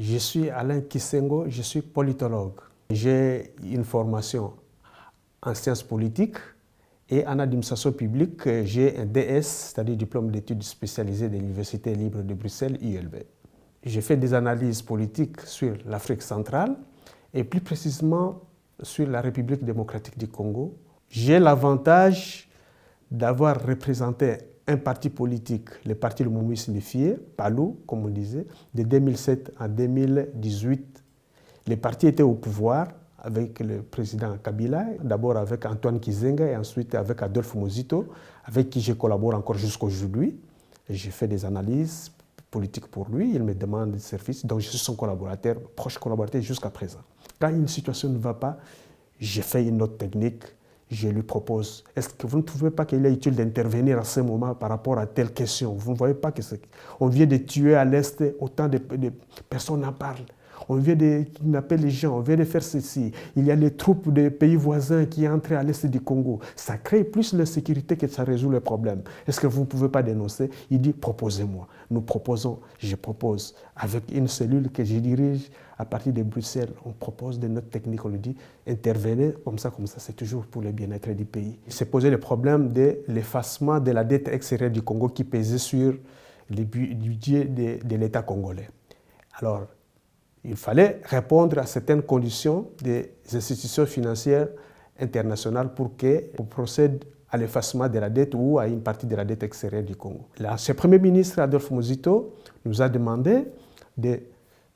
Je suis Alain Kisengo, je suis politologue. J'ai une formation en sciences politiques et en administration publique. J'ai un DS, c'est-à-dire diplôme d'études spécialisées de l'Université libre de Bruxelles, ULB. J'ai fait des analyses politiques sur l'Afrique centrale et plus précisément sur la République démocratique du Congo. J'ai l'avantage d'avoir représenté un parti politique, le parti Lumumba signifié, PALU, comme on disait, de 2007 à 2018. Le parti était au pouvoir avec le président Kabila, d'abord avec Antoine Kizenga et ensuite avec Adolphe Muzito, avec qui je collabore encore jusqu'à aujourd'hui. J'ai fait des analyses politiques pour lui, il me demande des services, donc je suis son collaborateur, proche collaborateur jusqu'à présent. Quand une situation ne va pas, j'ai fait une autre technique. Je lui propose, est-ce que vous ne trouvez pas qu'il est utile d'intervenir à ce moment par rapport à telle question? Vous ne voyez pas qu'on vient de tuer à l'Est, autant de personnes en parlent. On vient de kidnapper les gens, on vient de faire ceci. Il y a les troupes des pays voisins qui entrent à l'Est du Congo. Ça crée plus l'insécurité que ça résout le problème. Est-ce que vous ne pouvez pas dénoncer? Il dit, proposez-moi. Nous proposons, je propose, avec une cellule que je dirige à partir de Bruxelles. On propose des notes techniques, on lui dit, intervenez comme ça, c'est toujours pour le bien-être du pays. Il s'est posé le problème de l'effacement de la dette extérieure du Congo qui pesait sur le budget de l'État congolais. Alors, il fallait répondre à certaines conditions des institutions financières internationales pour qu'on procède à l'effacement de la dette ou à une partie de la dette extérieure du Congo. L'ancien Premier ministre Adolphe Muzito nous a demandé de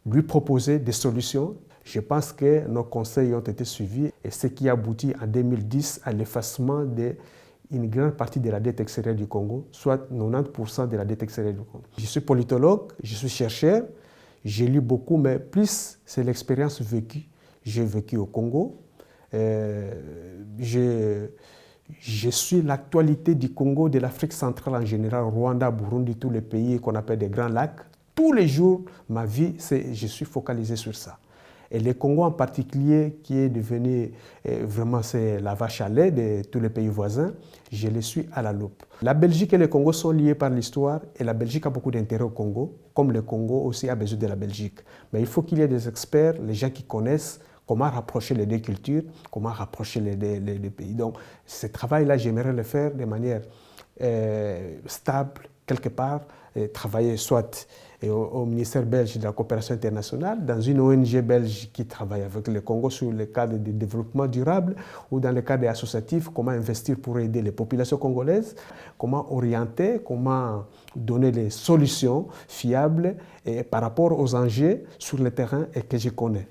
lui proposer des solutions. Je pense que nos conseils ont été suivis et ce qui aboutit en 2010 à l'effacement d'une grande partie de la dette extérieure du Congo, soit 90% de la dette extérieure du Congo. Je suis politologue, je suis chercheur. J'ai lu beaucoup, mais plus c'est l'expérience vécue. J'ai vécu au Congo. Je suis l'actualité du Congo, de l'Afrique centrale en général, Rwanda, Burundi, tous les pays qu'on appelle des grands lacs. Tous les jours, ma vie, je suis focalisé sur ça. Et le Congo en particulier, qui est devenu vraiment la vache à lait de tous les pays voisins, je le suis à la loupe. La Belgique et le Congo sont liés par l'histoire et la Belgique a beaucoup d'intérêt au Congo, comme le Congo aussi a besoin de la Belgique. Mais il faut qu'il y ait des experts, les gens qui connaissent comment rapprocher les deux cultures, comment rapprocher les deux pays. Donc ce travail-là, j'aimerais le faire de manière stable, quelque part, travailler soit au ministère belge de la coopération internationale, dans une ONG belge qui travaille avec le Congo sur le cadre du développement durable ou dans le cadre associatif, comment investir pour aider les populations congolaises, comment orienter, comment donner les solutions fiables et par rapport aux enjeux sur le terrain et que je connais.